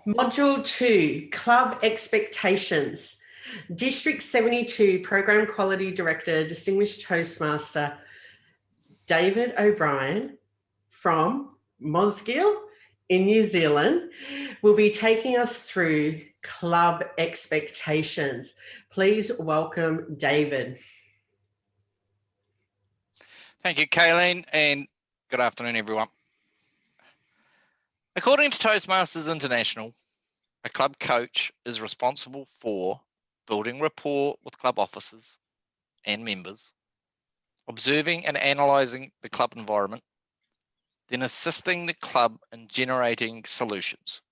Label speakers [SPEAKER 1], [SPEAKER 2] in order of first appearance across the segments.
[SPEAKER 1] Module 2, Club Expectations. District 72 Program Quality Director, Distinguished Toastmaster, David O'Brien from Mosgiel in New Zealand will be taking us through club expectations. Please welcome David.
[SPEAKER 2] Thank you, Kayleen, and good afternoon, everyone. According to Toastmasters International, a club coach is responsible for building rapport with club officers and members, observing and analysing the club environment, then assisting the club in generating solutions,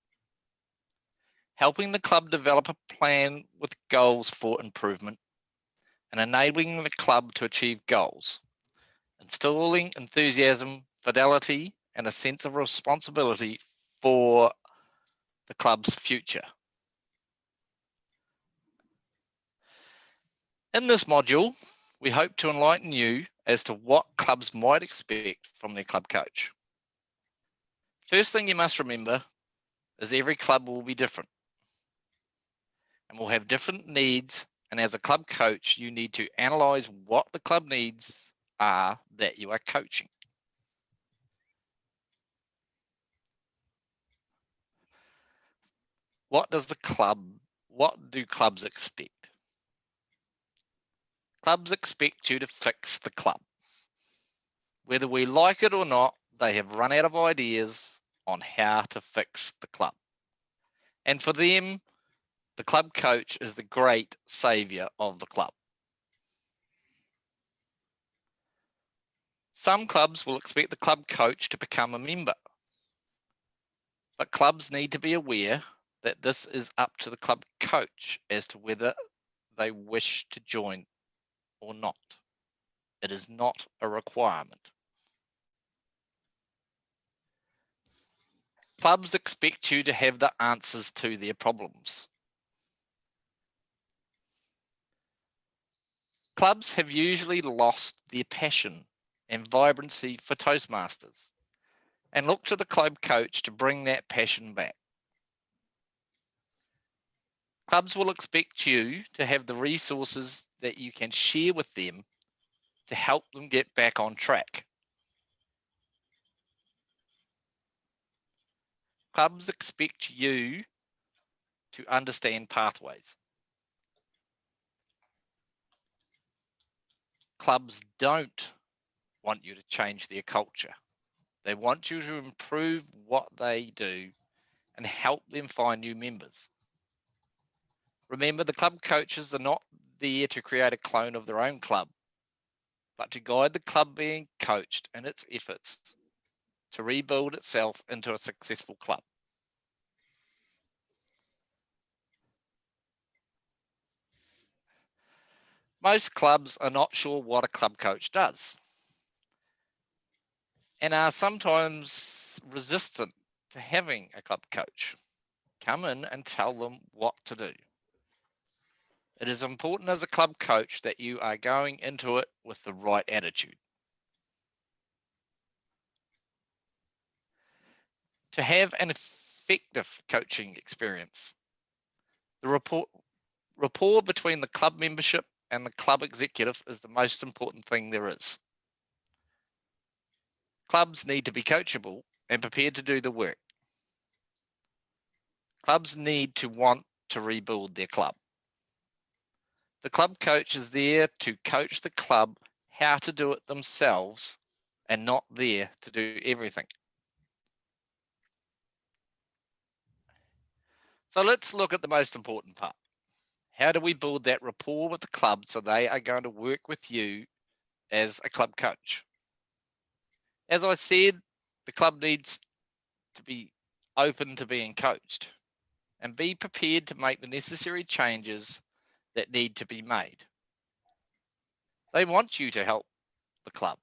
[SPEAKER 2] helping the club develop a plan with goals for improvement, and enabling the club to achieve goals, instilling enthusiasm, fidelity, and a sense of responsibility for the club's future. In this module, we hope to enlighten you as to what clubs might expect from their club coach. First thing you must remember is every club will be different and will have different needs, and as a club coach, you need to analyse what the club needs are that you are coaching. What do clubs expect? Clubs expect you to fix the club. Whether we like it or not, they have run out of ideas on how to fix the club. And for them, the club coach is the great saviour of the club. Some clubs will expect the club coach to become a member, but clubs need to be aware that this is up to the club coach as to whether they wish to join or not. It is not a requirement. Clubs expect you to have the answers to their problems. Clubs have usually lost their passion and vibrancy for Toastmasters and look to the club coach to bring that passion back. Clubs will expect you to have the resources that you can share with them to help them get back on track. Clubs expect you to understand pathways. Clubs don't want you to change their culture. They want you to improve what they do and help them find new members. Remember, the club coaches are not there to create a clone of their own club, but to guide the club being coached in its efforts to rebuild itself into a successful club. Most clubs are not sure what a club coach does and are sometimes resistant to having a club coach come in and tell them what to do. It is important as a club coach that you are going into it with the right attitude. To have an effective coaching experience, the rapport between the club membership and the club executive is the most important thing there is. Clubs need to be coachable and prepared to do the work. Clubs need to want to rebuild their club. The club coach is there to coach the club how to do it themselves and not there to do everything. So let's look at the most important part. How do we build that rapport with the club so they are going to work with you as a club coach? As I said, the club needs to be open to being coached and be prepared to make the necessary changes that need to be made. They want you to help the club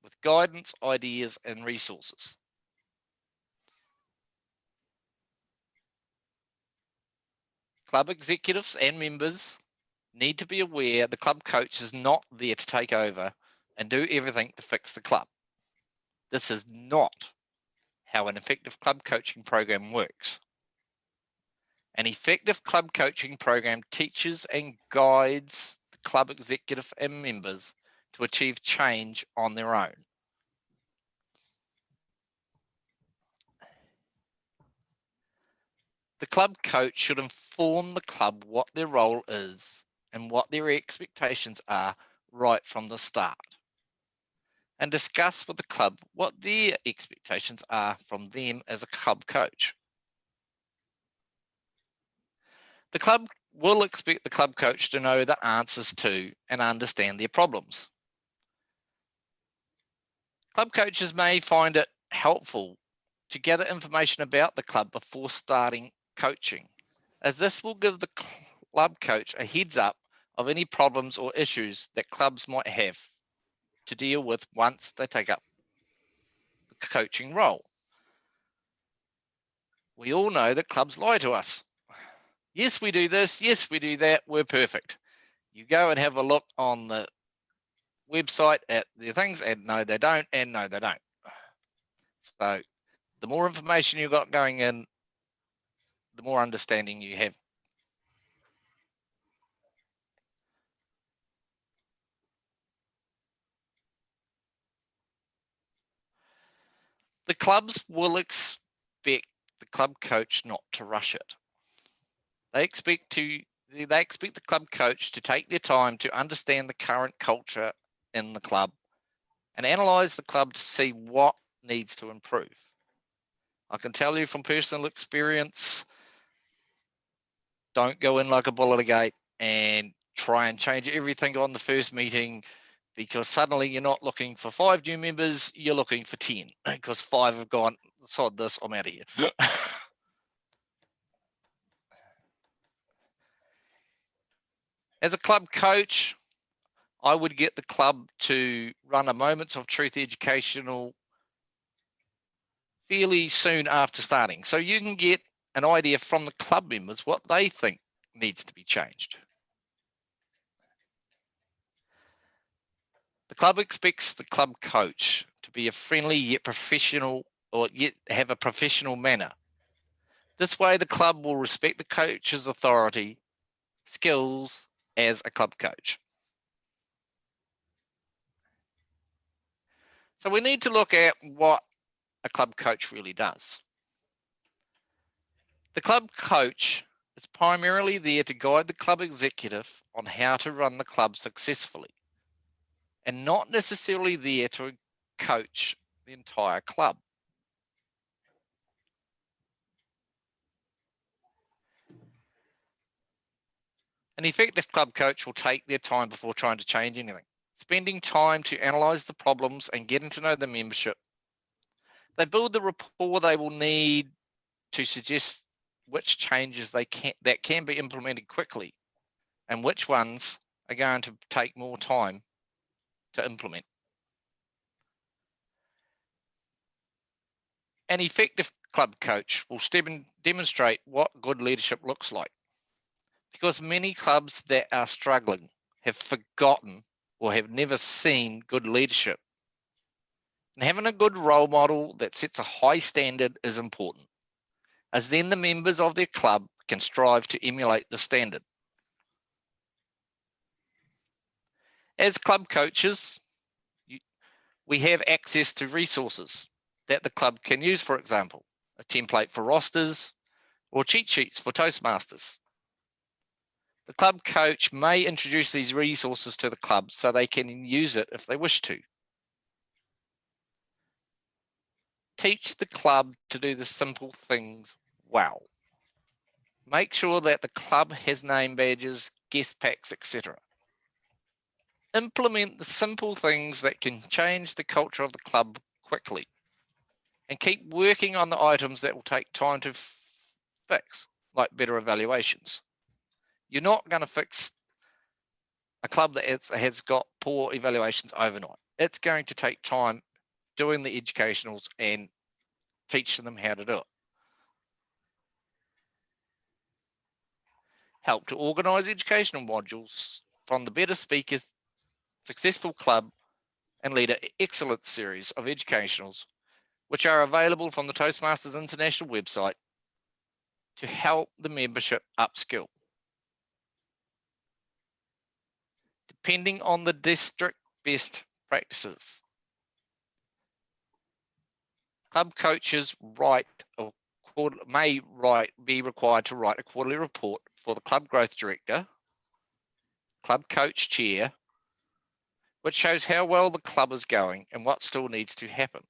[SPEAKER 2] with guidance, ideas, and resources. Club executives and members need to be aware the club coach is not there to take over and do everything to fix the club. This is not how an effective club coaching program works. An effective club coaching program teaches and guides the club executive and members to achieve change on their own. The club coach should inform the club what their role is and what their expectations are right from the start, and discuss with the club what their expectations are from them as a club coach. The club will expect the club coach to know the answers to and understand their problems. Club coaches may find it helpful to gather information about the club before starting coaching, as this will give the club coach a heads up of any problems or issues that clubs might have to deal with once they take up the coaching role. We all know that clubs lie to us. Yes, we do this. Yes, we do that. We're perfect. You go and have a look on the website at their things, and no, they don't, and no, they don't. So the more information you've got going in, the more understanding you have. The clubs will expect the club coach not to rush it. They expect the club coach to take their time to understand the current culture in the club and analyze the club to see what needs to improve. I can tell you from personal experience, don't go in like a bull at a gate and try and change everything on the first meeting, because suddenly you're not looking for 5 new members, you're looking for 10, because 5 have gone, sod this, I'm out of here. As a club coach, I would get the club to run a Moments of Truth educational fairly soon after starting, so you can get an idea from the club members what they think needs to be changed. The club expects the club coach to be a friendly yet professional, or yet have a professional manner. This way, the club will respect the coach's authority, skills as a club coach. So we need to look at what a club coach really does. The club coach is primarily there to guide the club executive on how to run the club successfully, and not necessarily there to coach the entire club. An effective club coach will take their time before trying to change anything, spending time to analyze the problems and getting to know the membership. They build the rapport they will need to suggest which changes that can be implemented quickly and which ones are going to take more time to implement. An effective club coach will demonstrate what good leadership looks like, because many clubs that are struggling have forgotten or have never seen good leadership. And having a good role model that sets a high standard is important, as then the members of their club can strive to emulate the standard. As club coaches, we have access to resources that the club can use, for example, a template for rosters or cheat sheets for Toastmasters. The club coach may introduce these resources to the club so they can use it if they wish to. Teach the club to do the simple things well. Make sure that the club has name badges, guest packs, etc. Implement the simple things that can change the culture of the club quickly, and keep working on the items that will take time to fix, like better evaluations. You're not going to fix a club that has got poor evaluations overnight. It's going to take time doing the educationals and teaching them how to do it. Help to organise educational modules from the Better Speakers, Successful Club and Leader Excellence series of educationals, which are available from the Toastmasters International website. to help the membership upskill. Depending on the district best practices, club coaches be required to write a quarterly report for the club growth director, club coach chair, which shows how well the club is going and what still needs to happen.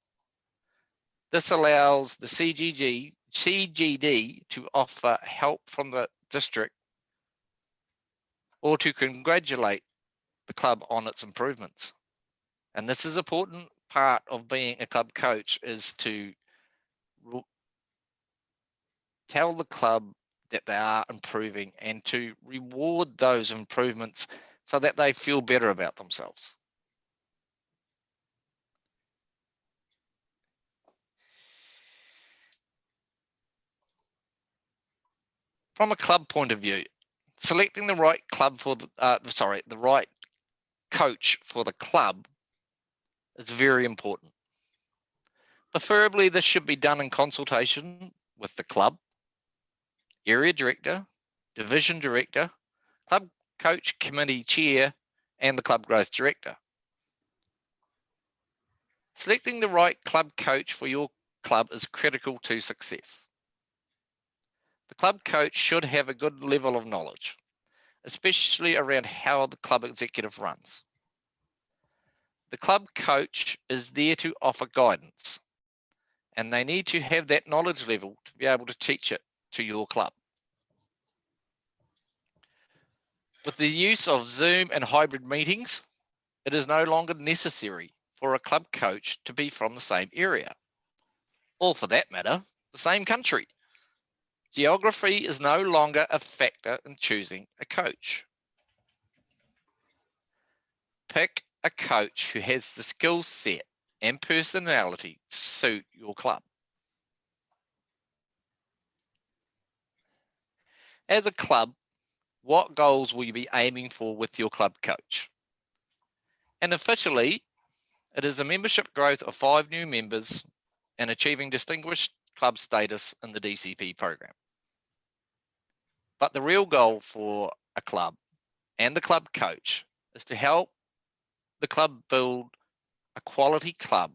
[SPEAKER 2] This allows the CGD to offer help from the district or to congratulate the club on its improvements. And this is an important part of being a club coach, is to tell the club that they are improving and to reward those improvements so that they feel better about themselves. From a club point of view, selecting the right club for the right coach for the club is very important. Preferably, this should be done in consultation with the club, area director, division director, club coach committee chair, and the club growth director. Selecting the right club coach for your club is critical to success. The club coach should have a good level of knowledge, especially around how the club executive runs. The club coach is there to offer guidance, and they need to have that knowledge level to be able to teach it to your club. With the use of Zoom and hybrid meetings, it is no longer necessary for a club coach to be from the same area, or for that matter, the same country. Geography is no longer a factor in choosing a coach. Pick a coach who has the skill set and personality to suit your club. As a club, what goals will you be aiming for with your club coach? And officially, it is a membership growth of 5 new members and achieving distinguished club status in the DCP program. But the real goal for a club and the club coach is to help the club build a quality club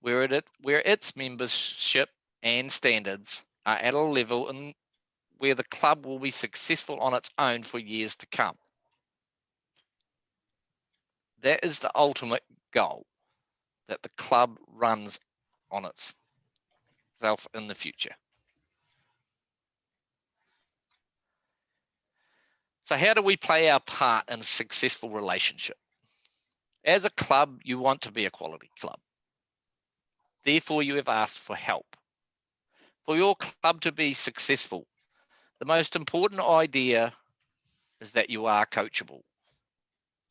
[SPEAKER 2] where its membership and standards are at a level where the club will be successful on its own for years to come. That is the ultimate goal, that the club runs on itself in the future. So how do we play our part in a successful relationship? As a club, you want to be a quality club. Therefore, you have asked for help. For your club to be successful, the most important idea is that you are coachable.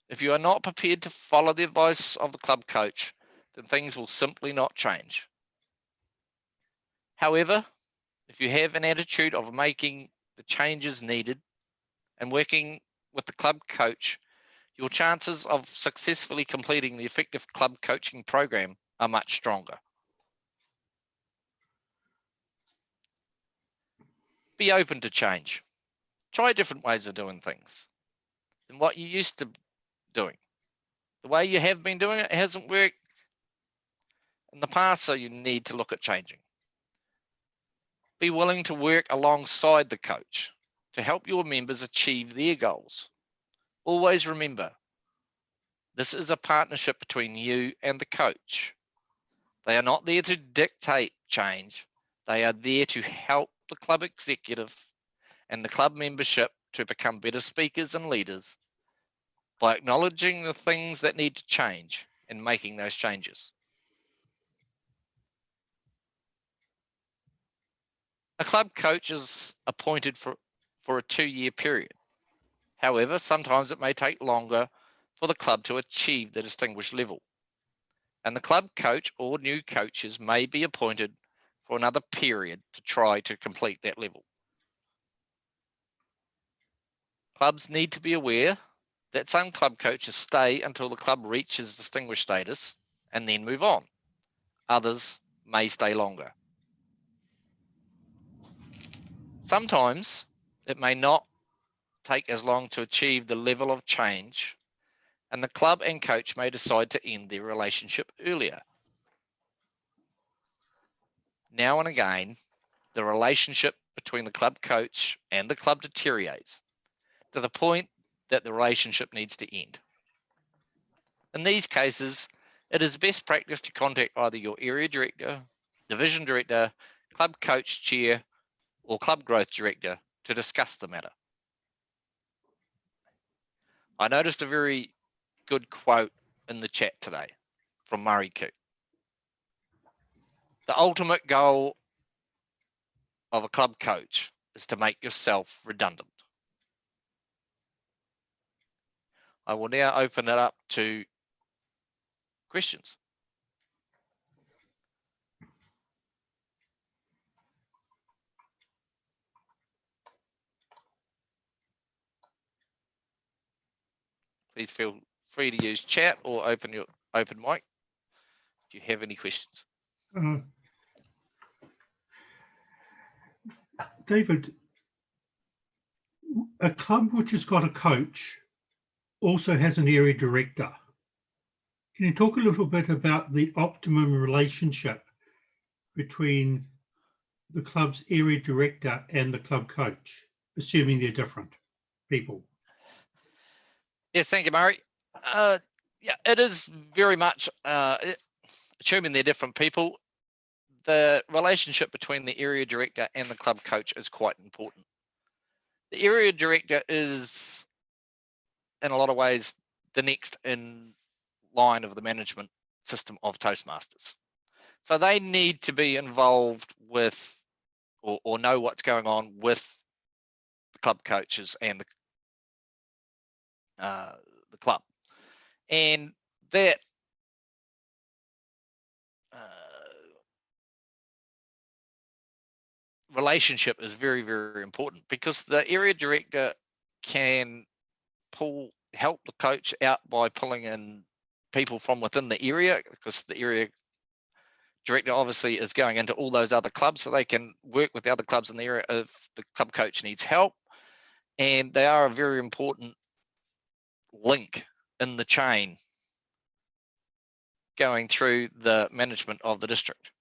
[SPEAKER 2] If you are not prepared to follow the advice of the club coach, then things will simply not change. However, if you have an attitude of making the changes needed and working with the club coach, your chances of successfully completing the effective club coaching program are much stronger. Be open to change. Try different ways of doing things than what you used to doing. The way you have been doing it hasn't worked in the past, so you need to look at changing. Be willing to work alongside the coach to help your members achieve their goals. Always remember, this is a partnership between you and the coach. They are not there to dictate change. They are there to help the club executive and the club membership to become better speakers and leaders by acknowledging the things that need to change and making those changes. A club coach is appointed for a 2-year period. However, sometimes it may take longer for the club to achieve the distinguished level. And the club coach or new coaches may be appointed for another period to try to complete that level. Clubs need to be aware that some club coaches stay until the club reaches distinguished status and then move on. Others may stay longer. Sometimes it may not take as long to achieve the level of change, and the club and coach may decide to end their relationship earlier. Now and again, the relationship between the club coach and the club deteriorates to the point that the relationship needs to end. In these cases, it is best practice to contact either your area director, division director, club coach chair, or club growth director to discuss the matter. I noticed a very good quote in the chat today from Murray Coote. The ultimate goal of a club coach is to make yourself redundant. I will now open it up to questions. Please feel free to use chat or open your open mic if you have any questions.
[SPEAKER 3] David, a club which has got a coach also has an area director. Can you talk a little bit about the optimum relationship between the club's area director and the club coach, assuming they're different people?
[SPEAKER 2] Yes, thank you, Murray. Yeah, it is very much, assuming they're different people, the relationship between the area director and the club coach is quite important. The area director is, in a lot of ways, the next in line of the management system of Toastmasters. So they need to be involved with or know what's going on with the club coaches and the club. And that relationship is very, very important because the area director can help the coach out by pulling in people from within the area, because the area director obviously is going into all those other clubs, so they can work with the other clubs in the area if the club coach needs help. And they are a very important link in the chain going through the management of the district.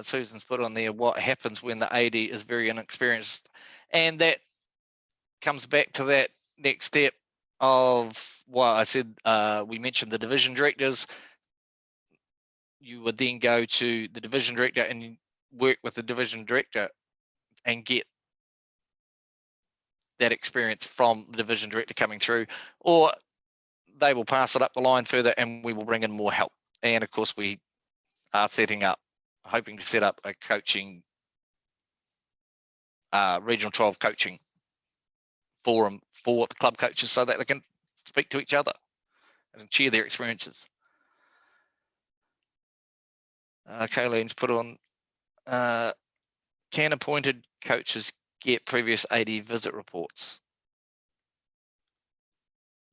[SPEAKER 2] Susan's put on there what happens when the AD is very inexperienced, and that comes back to that next step of what I said. We mentioned the division directors. You would then go to the division director and work with the division director and get that experience from the division director coming through, or they will pass it up the line further and we will bring in more help. And of course, we are hoping to set up a coaching, Regional 12 coaching forum for the club coaches so that they can speak to each other and share their experiences. Kayleen's put on, can appointed coaches get previous AD visit reports?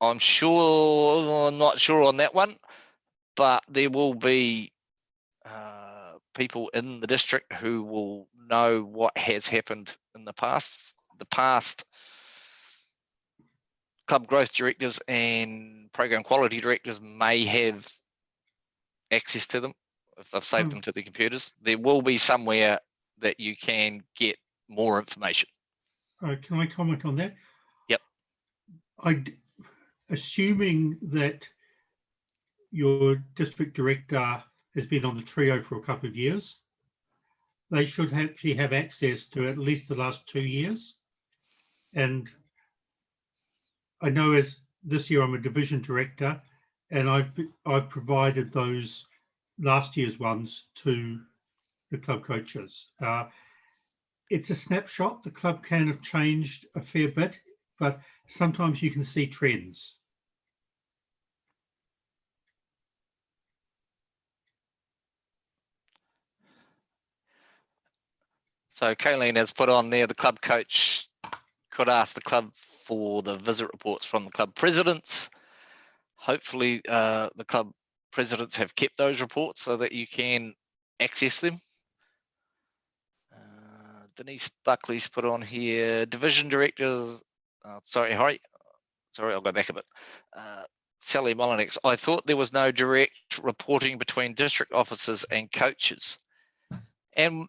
[SPEAKER 2] I'm not sure on that one, but there will be people in the district who will know what has happened in the past. The past club growth directors and program quality directors may have access to them if they've saved them to the computers. There will be somewhere that you can get more information.
[SPEAKER 3] Can I comment on that?
[SPEAKER 2] Yep.
[SPEAKER 3] Assuming that your district director has been on the trio for a couple of years, they should actually have access to at least the last 2 years. And I know as this year I'm a division director, and I've provided those last year's ones to the club coaches. It's a snapshot. The club can have changed a fair bit, but sometimes you can see trends.
[SPEAKER 2] So Kayleen has put on there, the club coach could ask the club for the visit reports from the club presidents. Hopefully the club presidents have kept those reports so that you can access them. Denise Buckley's put on here, division directors, sorry, I'll go back a bit. Sally Molinex, I thought there was no direct reporting between district officers and coaches. And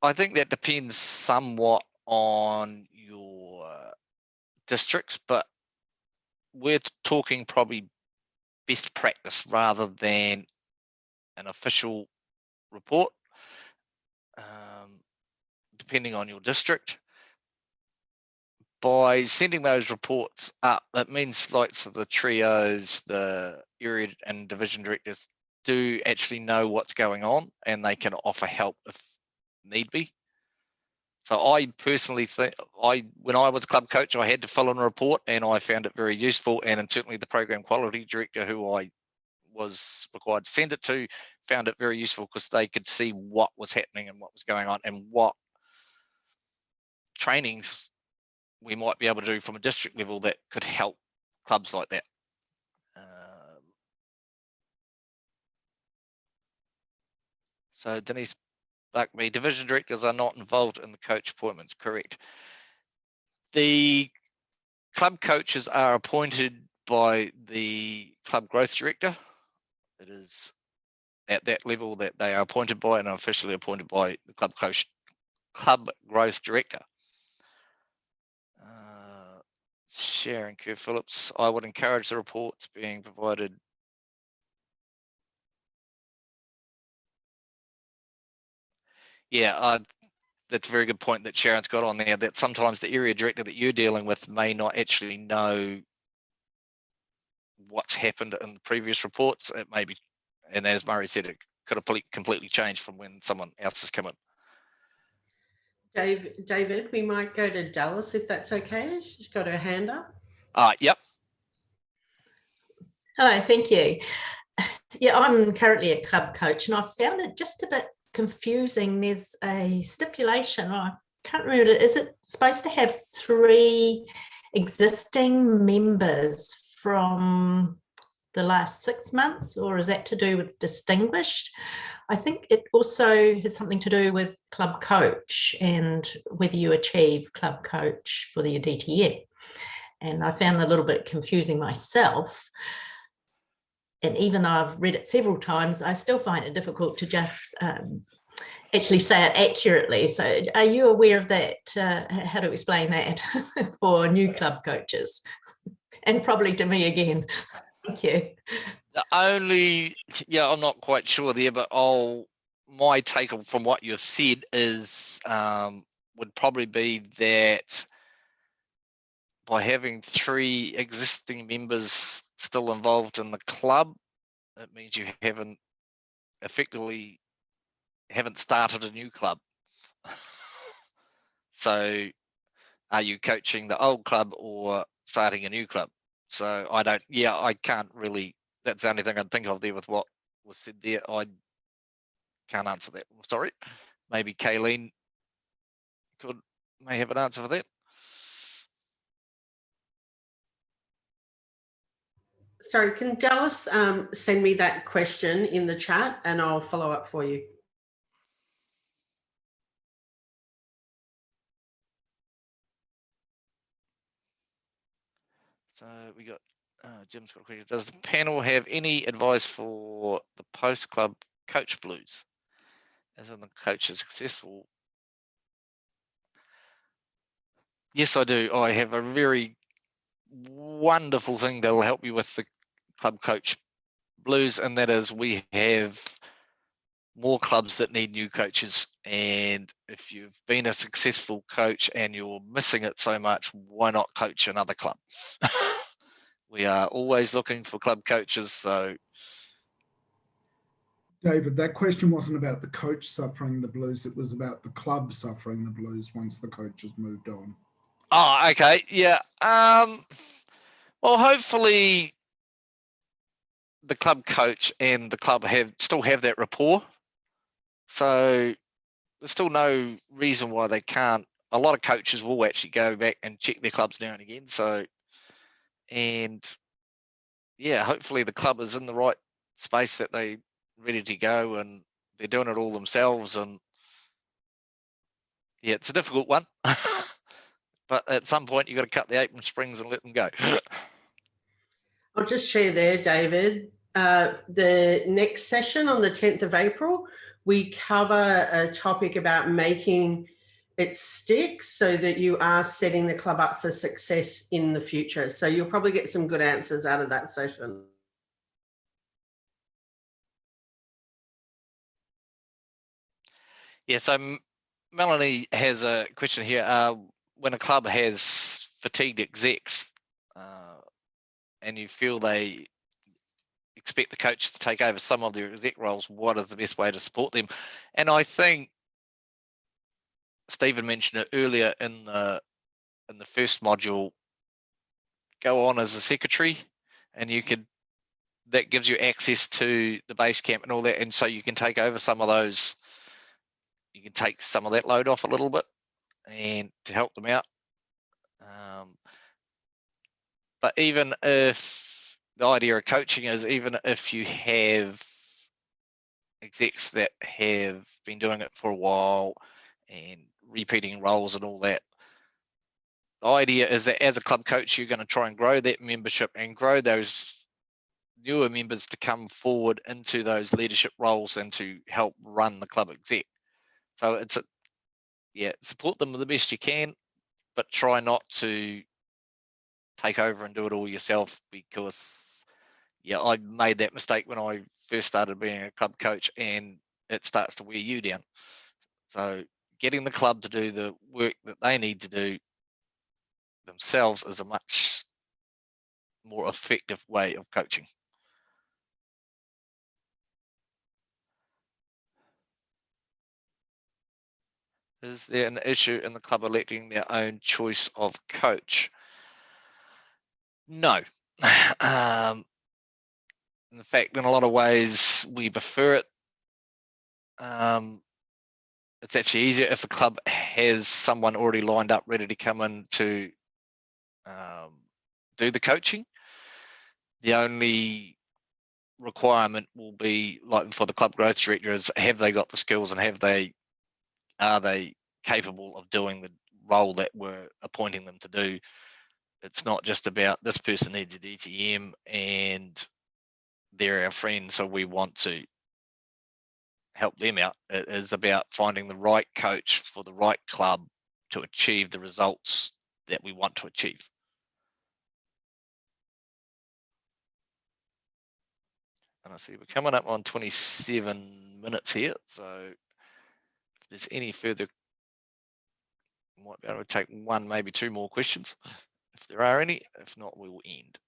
[SPEAKER 2] I think that depends somewhat on your districts, but we're talking probably best practice rather than an official report, depending on your district. By sending those reports up, that means like so the trios, the area and division directors do actually know what's going on and they can offer help if need be. So I personally think when I was a club coach, I had to fill in a report and I found it very useful. And certainly the program quality director who I was required to send it to found it very useful because they could see what was happening and what was going on and what trainings we might be able to do from a district level that could help clubs like that. So Denise Buckby, division directors are not involved in the coach appointments, correct? The club coaches are appointed by the club growth director. It is at that level that they are appointed by and are officially appointed by the club growth director. Sharon Kerr Phillips, I would encourage the reports being provided. Yeah, that's a very good point that Sharon's got on there, that sometimes the area director that you're dealing with may not actually know what's happened in the previous reports. It may be, and as Murray said, it could have completely changed from when someone else has come in.
[SPEAKER 1] David, we might go to Dallas if that's okay. She's got her hand up.
[SPEAKER 2] Yep.
[SPEAKER 4] Hello, thank you. Yeah, I'm currently a club coach and I found it just a bit confusing. There's a stipulation, I can't remember, is it supposed to have 3 existing members from the last 6 months, or is that to do with distinguished? I think it also has something to do with club coach and whether you achieve club coach for the DTM. And I found it a little bit confusing myself. And even though I've read it several times, I still find it difficult to just actually say it accurately. So are you aware of that? How to explain that for new club coaches? And probably to me again. Thank you.
[SPEAKER 2] I'm not quite sure there, but my take from what you've said is would probably be that by having 3 existing members still involved in the club, it means you haven't started a new club. So are you coaching the old club or starting a new club? So I can't really, that's the only thing I'd think of there with what was said there. I can't answer that. Sorry. Maybe Kayleen may have an answer for that.
[SPEAKER 1] Sorry, can Dallas send me that question in the chat and I'll follow up for you.
[SPEAKER 2] So we got Jim's got a question. Does the panel have any advice for the post-club coach blues? As in the coach is successful? Yes, I do. I have a very wonderful thing that will help you with the club coach blues, and that is we have more clubs that need new coaches. And if you've been a successful coach and you're missing it so much, why not coach another club? We are always looking for club coaches. So,
[SPEAKER 5] David, that question wasn't about the coach suffering the blues. It was about the club suffering the blues once the coach has moved on.
[SPEAKER 2] Oh, okay. Yeah. Well, hopefully the club coach and the club still have that rapport. So there's still no reason why they can't. A lot of coaches will actually go back and check their clubs now and again. So, and yeah, hopefully the club is in the right space that they ready to go and they're doing it all themselves. And yeah, it's a difficult one, but at some point you've got to cut the apron springs and let them go.
[SPEAKER 1] I'll just share there, David. The next session on the 10th of April, we cover a topic about making it stick so that you are setting the club up for success in the future. So you'll probably get some good answers out of that session.
[SPEAKER 2] Yeah, so Melanie has a question here. When a club has fatigued execs and you feel they expect the coaches to take over some of their exec roles, what is the best way to support them? And I think Stephen mentioned it earlier in the first module. Go on as a secretary, and that gives you access to the base camp and all that, and so you can take over some of those. You can take some of that load off a little bit, and to help them out. But even if the idea of coaching is, even if you have execs that have been doing it for a while and repeating roles and all that, the idea is that as a club coach, you're going to try and grow that membership and grow those newer members to come forward into those leadership roles and to help run the club exec. So support them the best you can, but try not to take over and do it all yourself, because I made that mistake when I first started being a club coach, and it starts to wear you down. So getting the club to do the work that they need to do themselves is a much more effective way of coaching. Is there an issue in the club electing their own choice of coach? No. In fact, in a lot of ways, we prefer it. It's actually easier if the club has someone already lined up, ready to come in to do the coaching. The only requirement will be, like for the club growth director, is have they got the skills and are they capable of doing the role that we're appointing them to do. It's not just about this person needs a DTM and they're our friend, so we want to help them out. It is about finding the right coach for the right club to achieve the results that we want to achieve. And I see we're coming up on 27 minutes here, so if there's any further, we might be able to take one, maybe two more questions if there are any. If not, we will end.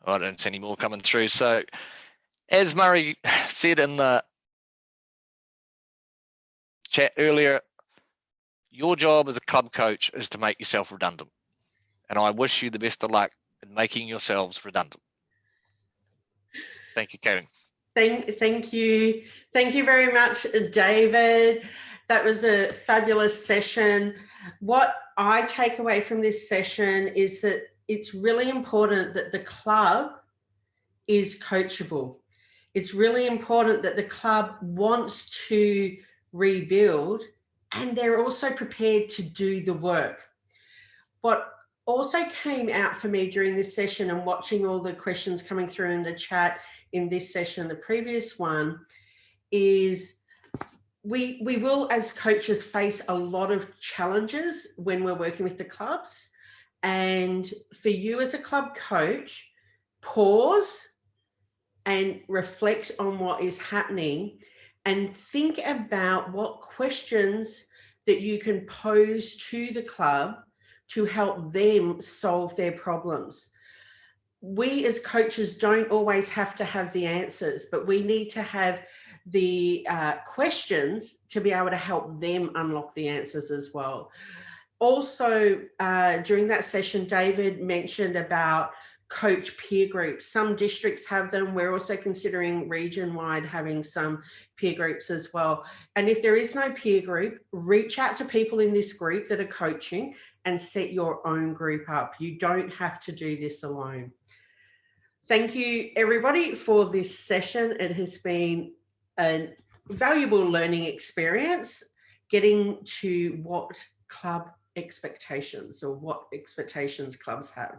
[SPEAKER 2] I don't see any more coming through. So as Murray said in the chat earlier, your job as a club coach is to make yourself redundant. And I wish you the best of luck in making yourselves redundant. Thank you, Karen.
[SPEAKER 1] Thank you. Thank you very much, David. That was a fabulous session. What I take away from this session is that it's really important that the club is coachable. It's really important that the club wants to rebuild and they're also prepared to do the work. What also came out for me during this session and watching all the questions coming through in the chat in this session, the previous one, is we will as coaches face a lot of challenges when we're working with the clubs. And for you as a club coach, pause and reflect on what is happening and think about what questions that you can pose to the club to help them solve their problems. We as coaches don't always have to have the answers, but we need to have the questions to be able to help them unlock the answers as well. Also, during that session, David mentioned about coach peer groups. Some districts have them. We're also considering region-wide having some peer groups as well. And if there is no peer group, reach out to people in this group that are coaching and set your own group up. You don't have to do this alone. Thank you, everybody, for this session. It has been a valuable learning experience, getting to what club expectations or what expectations clubs have.